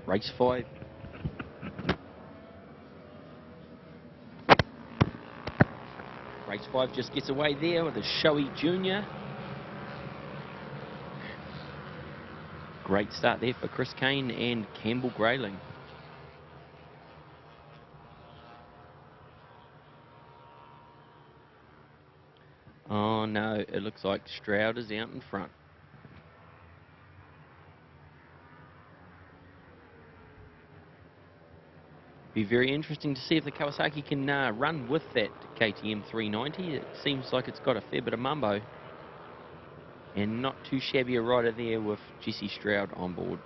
Race 5. Race 5 just gets away there with a showy junior. Great start there for Chris Kane and Campbell Grayling. Oh no, it looks like Stroud is out in front. Be very interesting to see if the Kawasaki can run with that KTM 390. It seems like it's got a fair bit of mumbo. And not too shabby a rider there with Jesse Stroud on board.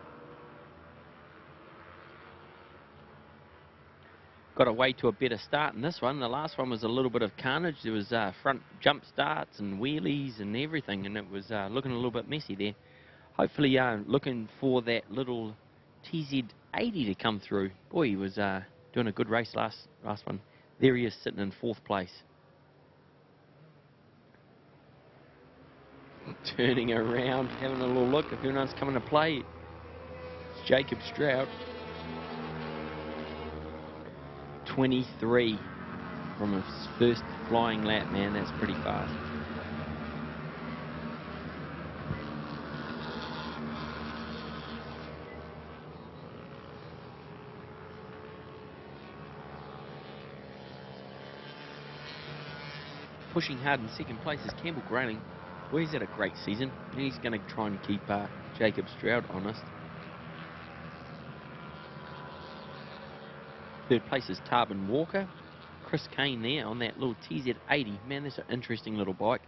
Got away to a better start in this one. The last one was a little bit of carnage. There was front jump starts and wheelies and everything, and it was looking a little bit messy there. Hopefully looking for that little TZ80 to come through. Boy, he was doing a good race last one. There he is sitting in 4th place. Turning around, having a little look if anyone's coming to play. It's Jacob Stroud. 23 from his first flying lap, man. That's pretty fast. Pushing hard in 2nd place is Campbell Grayling. Well, he's had a great season. He's going to try and keep Jacob Stroud honest. 3rd place is Tarbin Walker. Chris Kane there on that little TZ80. Man, that's an interesting little bike.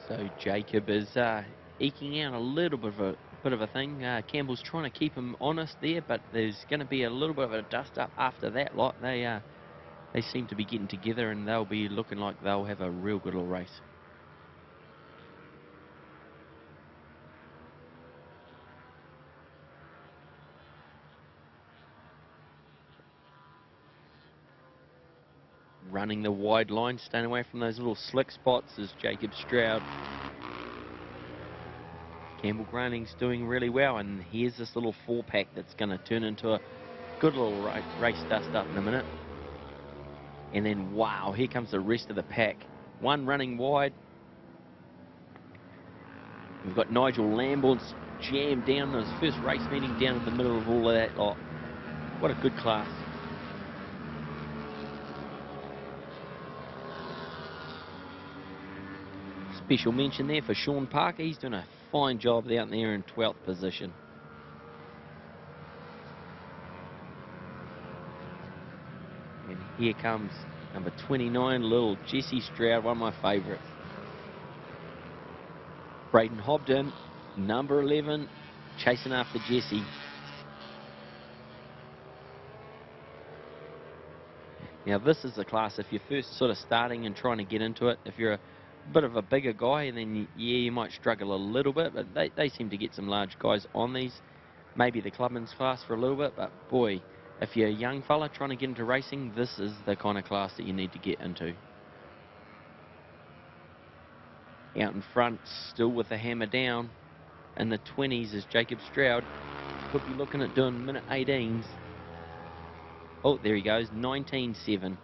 So Jacob is eking out a little bit of a thing. Campbell's trying to keep him honest there, but there's going to be a little bit of a dust up after that lot. They seem to be getting together, and they'll be looking like they'll have a real good little race. Running the wide line, staying away from those little slick spots is Jacob Stroud. Campbell Grayling's doing really well, and here's this little 4-pack that's going to turn into a good little race dust up in a minute. And then, wow, here comes the rest of the pack. One running wide. We've got Nigel Lambourne's jammed down his first race meeting down in the middle of all of that lot. What a good class. Special mention there for Sean Parker. He's doing a fine job out there in 12th position. And here comes number 29, little Jesse Stroud, one of my favourites. Braden Hobden, number 11, chasing after Jesse. Now this is the class, if you're first sort of starting and trying to get into it, if you're a bit of a bigger guy, and then you might struggle a little bit, but they seem to get some large guys on these. Maybe the clubman's class for a little bit, but boy, if you're a young fella trying to get into racing, this is the kind of class that you need to get into. Out in front, still with the hammer down, in the 20s is Jacob Stroud. Could be looking at doing minute 18s. Oh, there he goes, 19.7.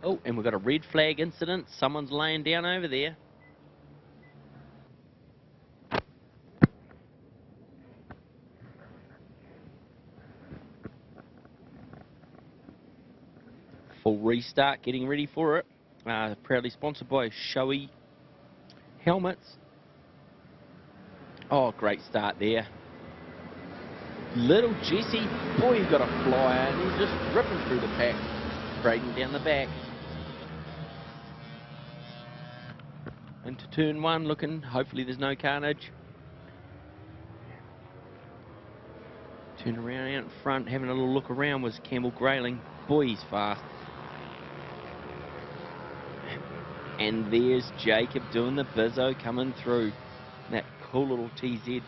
Oh, and we've got a red flag incident. Someone's laying down over there. Full restart, getting ready for it. Proudly sponsored by Shoei Helmets. Oh, great start there. Little Jesse, boy, he's got a flyer, and he's just ripping through the pack, braiding down the back. Into turn 1, looking, hopefully there's no carnage. Turn around out in front, having a little look around was Campbell Grayling. Boy, he's fast. And there's Jacob doing the bizzo coming through. That cool little TZ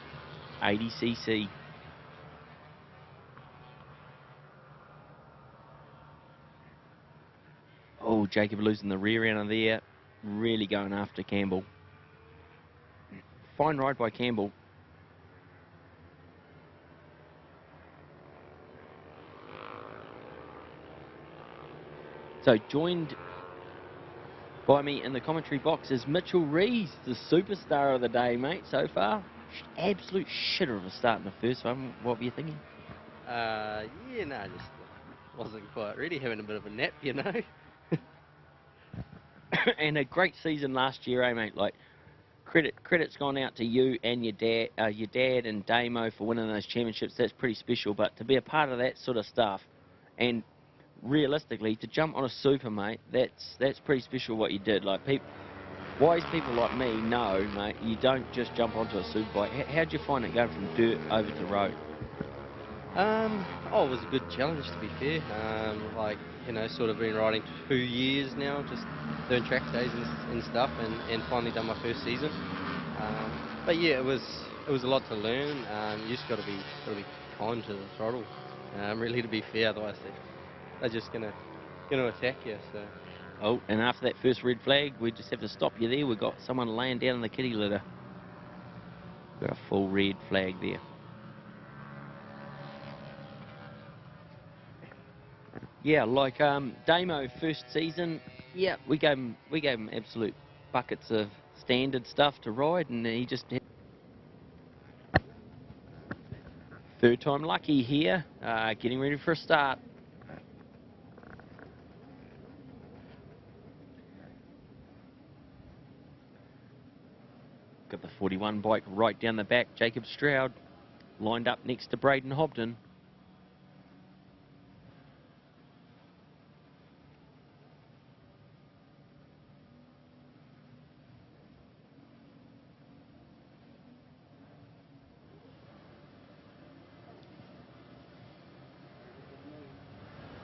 80cc. Oh, Jacob losing the rear end of there. Really going after Campbell. Fine ride by Campbell. So joined by me in the commentary box is Mitchell Rees, the superstar of the day, mate, so far. Absolute shitter of a start in the first one. What were you thinking? Yeah, no, just wasn't quite ready, having a bit of a nap, you know. And a great season last year, eh, mate? Like, credit's gone out to you and your dad and Damo for winning those championships. That's pretty special. But to be a part of that sort of stuff, and realistically to jump on a super, mate, that's pretty special what you did. Like, wise people like me know, mate, you don't just jump onto a super bike. How'd you find it going from dirt over to road? Oh, it was a good challenge, to be fair. Like, you know, sort of been riding 2 years now, just doing track days and stuff, and finally done my first season. But yeah, it was a lot to learn. You just got to be kind to the throttle, really, to be fair. Otherwise, they're just gonna attack you. So. Oh, and after that first red flag, we just have to stop you there. We've got someone laying down in the kitty litter. Got a full red flag there. Yeah, like Damo first season, yeah, we gave him absolute buckets of standard stuff to ride, and he just had third time lucky here, getting ready for a start. Got the 41 bike right down the back. Jacob Stroud lined up next to Braden Hobden.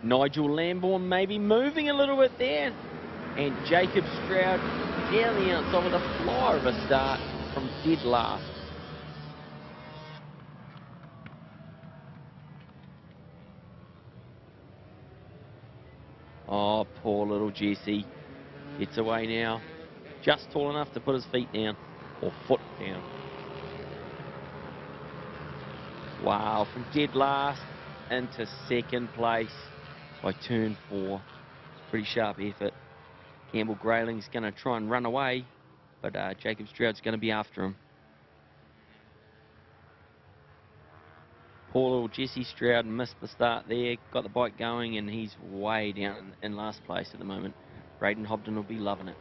Nigel Lambourne maybe moving a little bit there. And Jacob Stroud down the outside with a flyer of a start from dead last. Oh, poor little Jesse. Gets away now. Just tall enough to put his feet down. Or foot down. Wow, from dead last into second place by turn 4. Pretty sharp effort. Campbell Grayling's going to try and run away, but Jacob Stroud's going to be after him. Poor little Jesse Stroud missed the start there, got the bike going, and he's way down in last place at the moment. Braden Hobden will be loving it.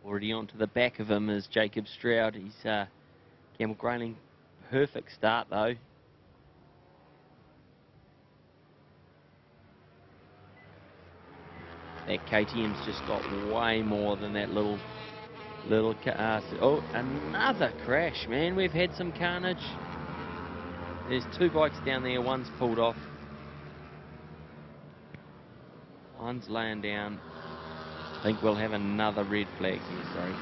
Already onto the back of him is Jacob Stroud. He's Campbell Grayling. Perfect start though. That KTM's just got way more than that little oh, another crash, man. We've had some carnage. There's 2 bikes down there. One's pulled off. One's laying down. I think we'll have another red flag here, sorry.